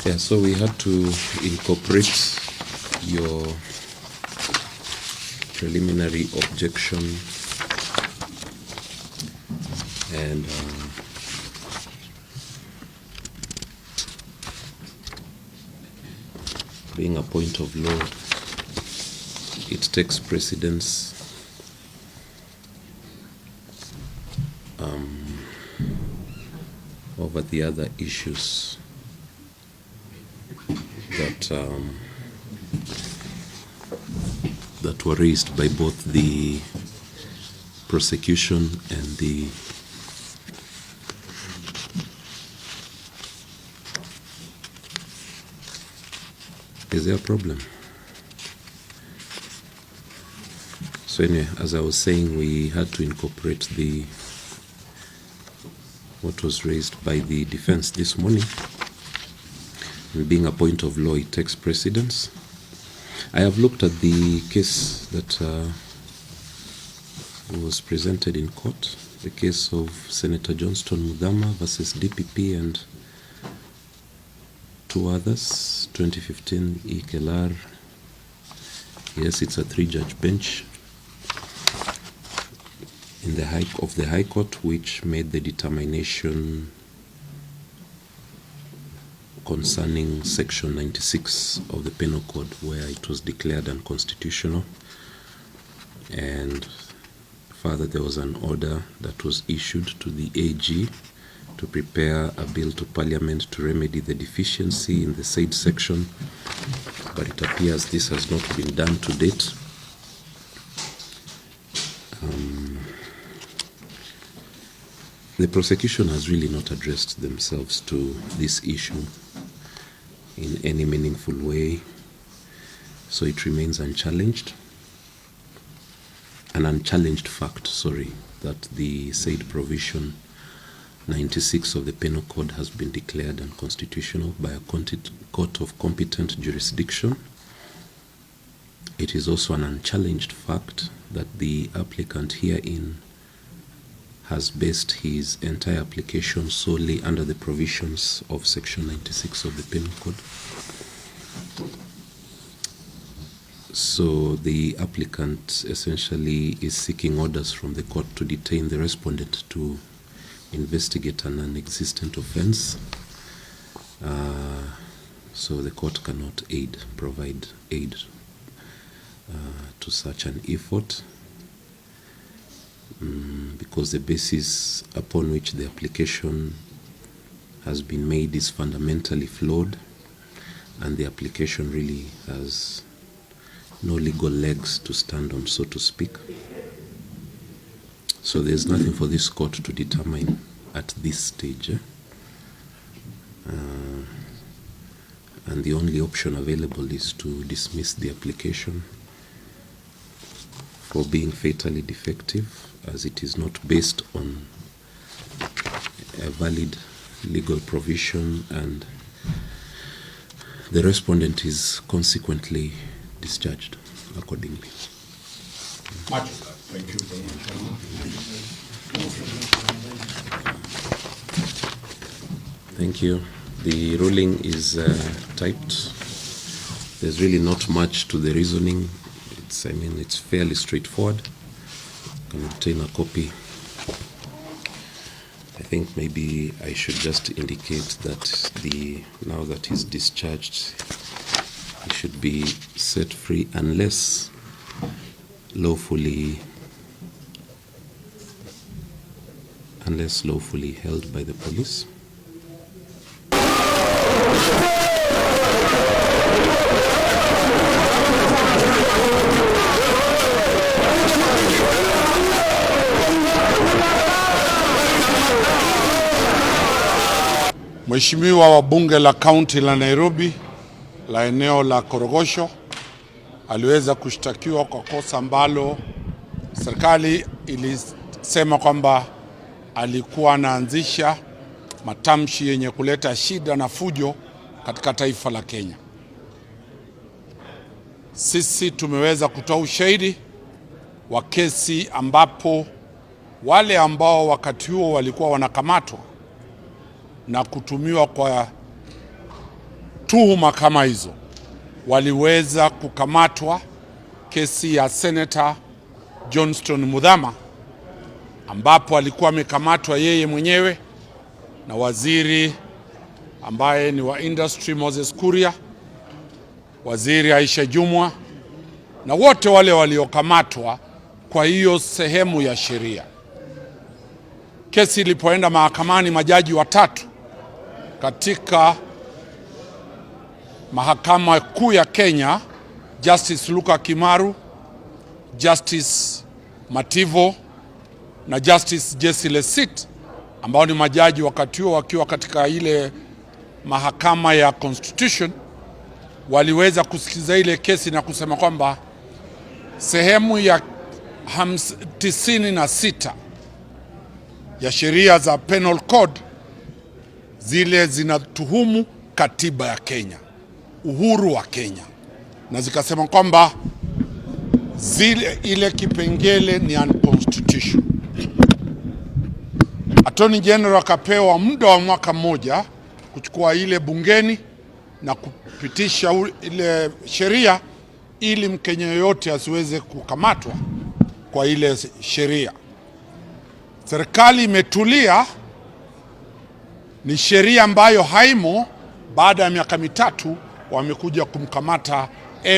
Yeah, so we had to incorporate your preliminary objection and being a point of law, it takes precedence over the other issues that were raised by both the prosecution and the Is there a problem? So anyway, as I was saying, we had to incorporate what was raised by the defense this morning. And being a point of law, it takes precedence. I have looked at the case that was presented in court, the case of Senator Johnston Muthama versus DPP and two others, 2015 EKLR. Yes, it's a 3-judge bench in the High Court, which made the determination concerning Section 96 of the Penal Code, where it was declared unconstitutional. And further, there was an order that was issued to the AG to prepare a bill to Parliament to remedy the deficiency in the said section, but it appears this has not been done to date. The prosecution has really not addressed themselves to this issue in any meaningful way, so it remains unchallenged. An unchallenged fact, that the said provision 96 of the Penal Code has been declared unconstitutional by a court of competent jurisdiction. It is also an unchallenged fact that the applicant herein has based his entire application solely under the provisions of Section 96 of the Penal Code. So the applicant essentially is seeking orders from the court to detain the respondent to investigate an non-existent offense. So the court cannot provide aid to such an effort, because the basis upon which the application has been made is fundamentally flawed, and the application really has no legal legs to stand on, so to speak. So there's nothing for this court to determine at this stage. And the only option available is to dismiss the application for being fatally defective, as it is not based on a valid legal provision, and the respondent is consequently discharged accordingly. Thank you very much. Thank you. The ruling is typed. There's really not much to the reasoning. It's fairly straightforward. You can obtain a copy. I think maybe I should just indicate that now that he's discharged, he should be set free unless lawfully held by the police. Mheshimiwa wa bunge la kaunti la Nairobi la eneo la Korogocho aliweza kushtakiwa kwa kosa ambalo serikali ilisema kwamba alikuwa anaanzisha matamshi yenye kuleta shida na fujo katika taifa la Kenya. Sisi tumeweza kutoa ushahidi wa kesi ambapo wale ambao wakati huo walikuwa wanakamatwa na kutumiwa kwa tuhuma kama hizo waliweza kukamatwa, kesi ya Senator Johnston Muthama, ambapo alikuwa amekamatwa yeye mwenyewe na waziri ambaye ni wa industry Moses Kuria, waziri Aisha Jumwa na wote wale waliokamatwa kwa hiyo sehemu ya sheria. Kesi ilipoenda mahakamani, majaji watatu katika mahakama kuu ya Kenya, Justice Luka Kimaru, Justice Mativo na Justice Jesse Lesit, ambao ni majaji wakati huo wakiwa katika ile mahakama ya Constitution, waliweza kusikiza ile kesi na kusema kwamba sehemu ya 96 ya sheria za Penal Code zile zinatuhumu katiba ya Kenya, uhuru wa Kenya, na zikasema kwamba ile kipengele ni unconstitutional. Attorney General akapewa muda wa mwaka mmoja kuchukua ile bungeni na kupitisha ile sheria ili Mkenya yoyote asiweze kukamatwa kwa ile sheria. Serikali imetulia, ni sheria ambayo haimo. Baada ya miaka mitatu wamekuja kumkamata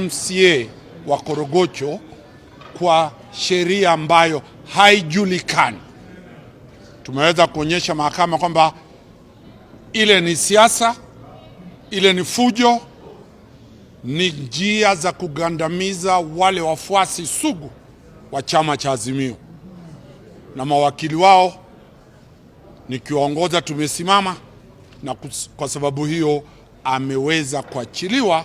MCA wa Korogocho kwa sheria ambayo haijulikani. Tumeweza kuonyesha mahakama kwamba ile ni siasa, ile ni fujo, ni njia za kugandamiza wale wafuasi sugu wa chama cha Azimio, na mawakili wao nikiwaongoza tumesimama, na kwa sababu hiyo ameweza kuachiliwa,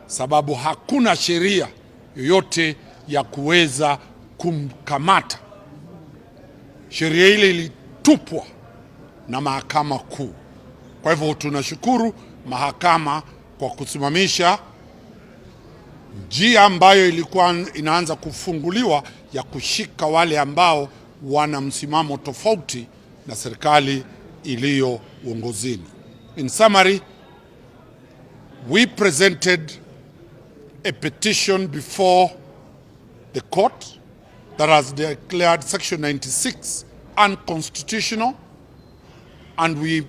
sababu hakuna sheria yoyote ya kuweza kumkamata. Sheria ile ilitupwa na mahakama kuu. Kwa hivyo tunashukuru mahakama kwa kusimamisha njia ambayo ilikuwa inaanza kufunguliwa ya kushika wale ambao wana msimamo tofauti na serikali iliyo uongozini. In summary, we presented a petition before the court that has declared Section 96 unconstitutional, and we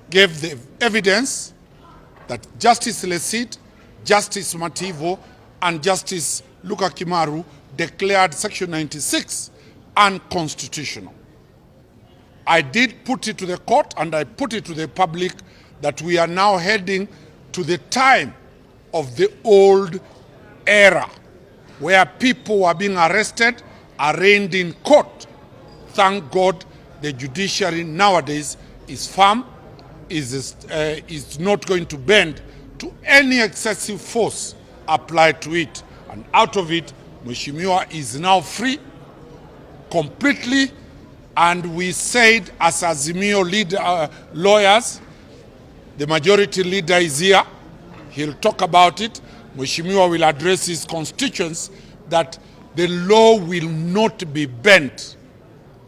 gave the evidence that Justice Lesit, Justice Mativo, and Justice Luka Kimaru declared Section 96 unconstitutional. I did put it to the court and I put it to the public that we are now heading to the time of the old era where people were being arrested, arraigned in court. Thank God the judiciary nowadays is firm, is not going to bend to any excessive force applied to it. And out of it, Mheshimiwa is now free completely. And we said as Azimio leader, lawyers, the majority leader is here. He'll talk about it. Mheshimiwa will address his constituents that the law will not be bent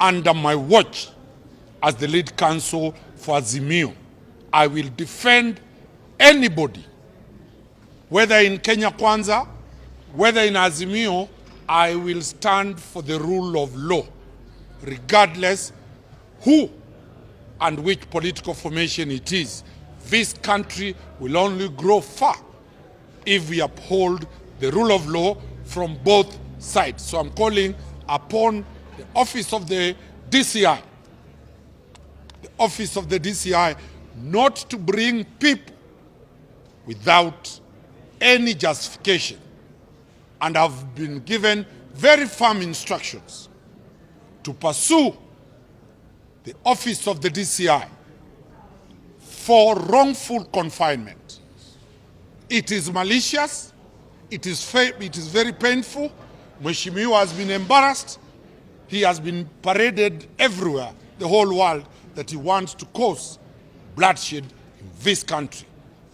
under my watch as the lead counsel for Azimio. I will defend anybody, whether in Kenya Kwanza, whether in Azimio. I will stand for the rule of law, regardless who and which political formation it is. This country will only grow far if we uphold the rule of law from both sides. So I'm calling upon the office of the DCI, not to bring people without any justification, and have been given very firm instructions to pursue the office of the DCI for wrongful confinement. It is malicious, it is very painful. Mheshimiwa has been embarrassed. He has been paraded everywhere, the whole world, that he wants to cause bloodshed in this country.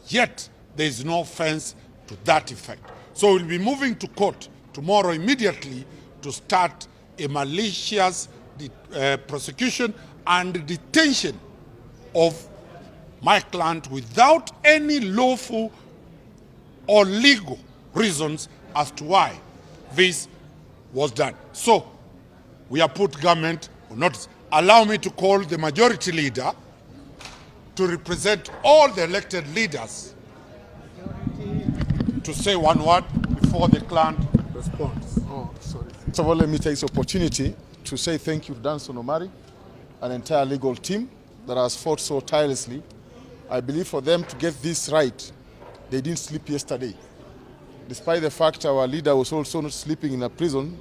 Yet there is no offense to that effect. So we'll be moving to court tomorrow immediately to start a malicious prosecution and detention of my client without any lawful or legal reasons as to why this was done. So, we have put government on notice. Allow me to call the majority leader to represent all the elected leaders to say one word before the client responds. Oh, sorry. First of all, let me take this opportunity to say thank you to Danson Omari, an entire legal team that has fought so tirelessly. I believe for them to get this right, they didn't sleep yesterday. Despite the fact our leader was also not sleeping in a prison,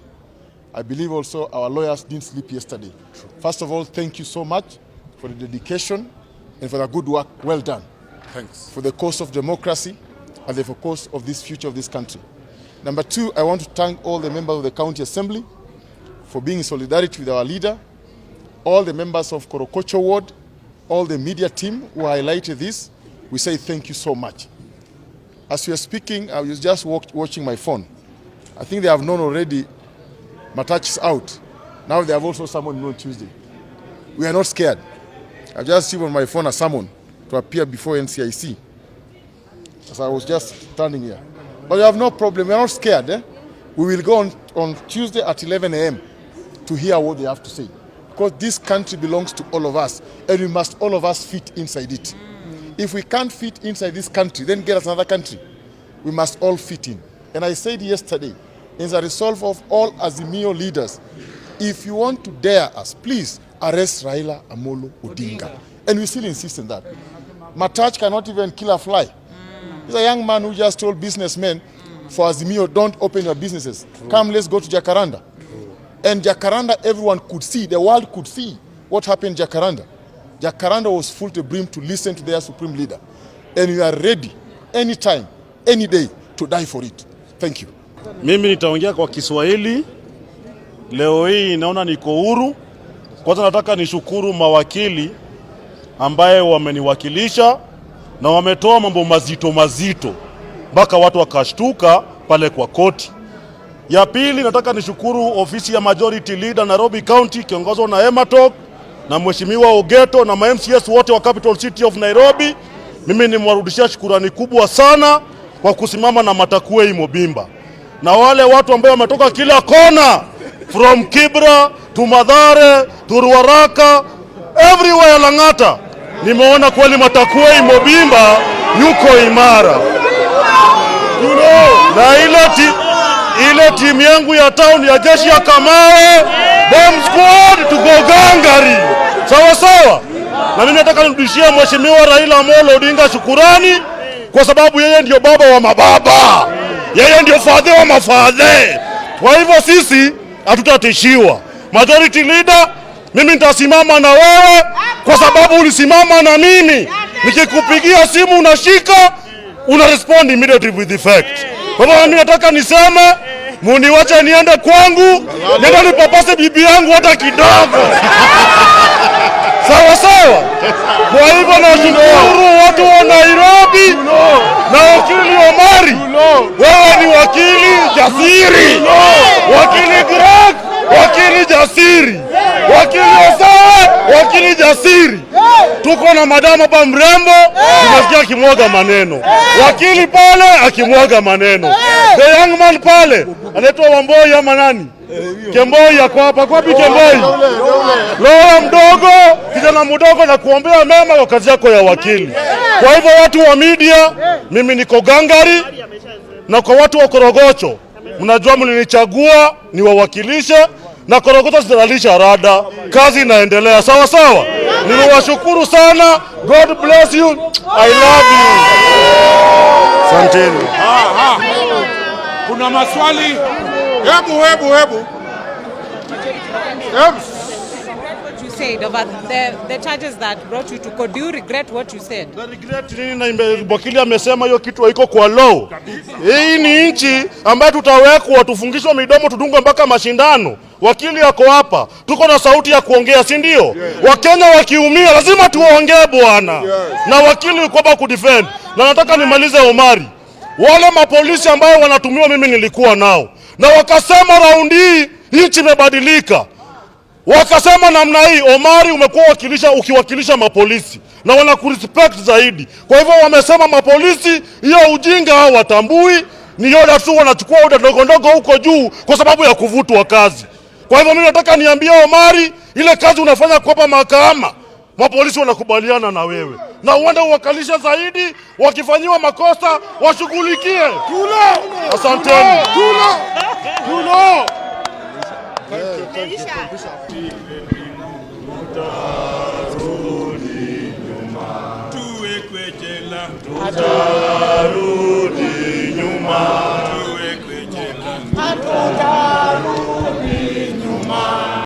I believe also our lawyers didn't sleep yesterday. True. First of all, thank you so much for the dedication and for the good work well done. Thanks. For the cause of democracy and the cause of this future of this country. Number two, I want to thank all the members of the County Assembly for being in solidarity with our leader, all the members of Korogocho Ward, all the media team who highlighted this. We say thank you so much. As you are speaking, I was just watching my phone. I think they have known already Matach is out. Now they have also summoned me on Tuesday. We are not scared. I just see on my phone a summon to appear before NCIC. As I was just standing here. But you have no problem. We are not scared. We will go on Tuesday at 11 a.m. to hear what they have to say. Because this country belongs to all of us. And we must all of us fit inside it. If we can't fit inside this country, then get us another country. We must all fit in. And I said yesterday, as a resolve of all Azimio leaders, if you want to dare us, please arrest Raila Amolo Odinga. And we still insist on that. Matach cannot even kill a fly. He's a young man who just told businessmen for Azimio, don't open your businesses. True. Come, let's go to Jacaranda. True. And Jacaranda, everyone could see, the world could see what happened in Jacaranda. Jacaranda was full to brim to listen to their supreme leader. And we are ready, anytime, any day, to die for it. Thank you. Mimi nitaongea kwa Kiswahili. Leo hii naona niko huru. Kwanza nataka nishukuru mawakili ambaye wameniwakilisha na wametoa mambo mazito mpaka watu wakashtuka pale kwa koti. Ya pili nataka nishukuru ofisi ya Majority Leader Nairobi County kiongozwa na Ematok na Mheshimiwa Ogeto na MCAs wote wa Capital City of Nairobi. Mimi nimwarudishia shukrani kubwa sana kwa kusimama na matakue Imobimba. Na wale watu ambao wametoka kila kona, from Kibra to Mathare to Ruaraka, everywhere Lang'ata, nimeona kweli matakue Imobimba yuko imara. Na ile timu yangu ya town ya jeshi ya Kamawe, bomb squad to go gangari. Sawa sawa. Na mimi nataka nirudishie Mheshimiwa Raila Amolo Odinga shukurani kwa sababu yeye ndio baba wa mababa. Yeye ndio father wa mafadhe. Kwa hivyo sisi hatutatishiwa. Majority Leader, mimi nitasimama na wewe kwa sababu ulisimama na mimi. Nikikupigia simu unashika, una respond immediately with effect. Kwa hivyo mimi nataka niseme, muniwache niende kwangu, niende nipapase bibi yangu hata kidogo. Sawa sawa. Kwa hivyo nashukuru watu wa Nairobi na wakili Omari. Wewe ni wakili jasiri. Wakili Greg, wakili jasiri. Wakili Osawe, wakili jasiri. Tuko na madama pa mrembo, tunasikia akimwaga maneno. Wakili pale akimwaga maneno. The young man pale anaitwa Wamboi ama nani? Kemboi yako hapa. Kwa wapi Kemboi? Lola mdogo, kijana mdogo, na kuombea mema kwa kazi yako ya wakili. Kwa hivyo watu wa media, mimi niko gangari, na kwa watu wa Korogocho, mnajua mlinichagua niwawakilishe, na Korogocho sidalisha rada, kazi inaendelea. Sawa sawa. Nimewashukuru sana. God bless you. I love you. Asanteni. Kuna maswali? Hebu. What you said about the charges that brought you to court. Do you regret what you said? The regret nini? Na wakili amesema hiyo kitu haiko kwa law. Hii ni nchi ambayo tutawekwa tufungishwe midomo tudungwe mpaka mashindano. Wakili yako hapa. Tuko na sauti ya kuongea, si ndio? Yes. Wakenya wakiumia lazima tuongee bwana. Yes. Na wakili yuko hapa kudefend. Na nataka nimalize Omari. Wale mapolisi ambao wanatumiwa mimi nilikuwa nao. Na wakasema raundi hii nchi imebadilika. Wakasema namna hii, Omari umekuwa ukiwakilisha mapolisi. na wanakurespect zaidi. Kwa hivyo wamesema mapolisi hiyo ujinga hao watambui, ni yoda tu wanachukua oda ndogo ndogo huko juu kwa sababu ya kuvutwa kazi. Kwa hivyo mimi nataka niambie Omari, ile kazi unafanya kwa mahakama, mapolisi wanakubaliana na wewe. Na uende uwakalisha zaidi, wakifanyiwa makosa washughulikie. Asanteni. Tutarudi nyuma.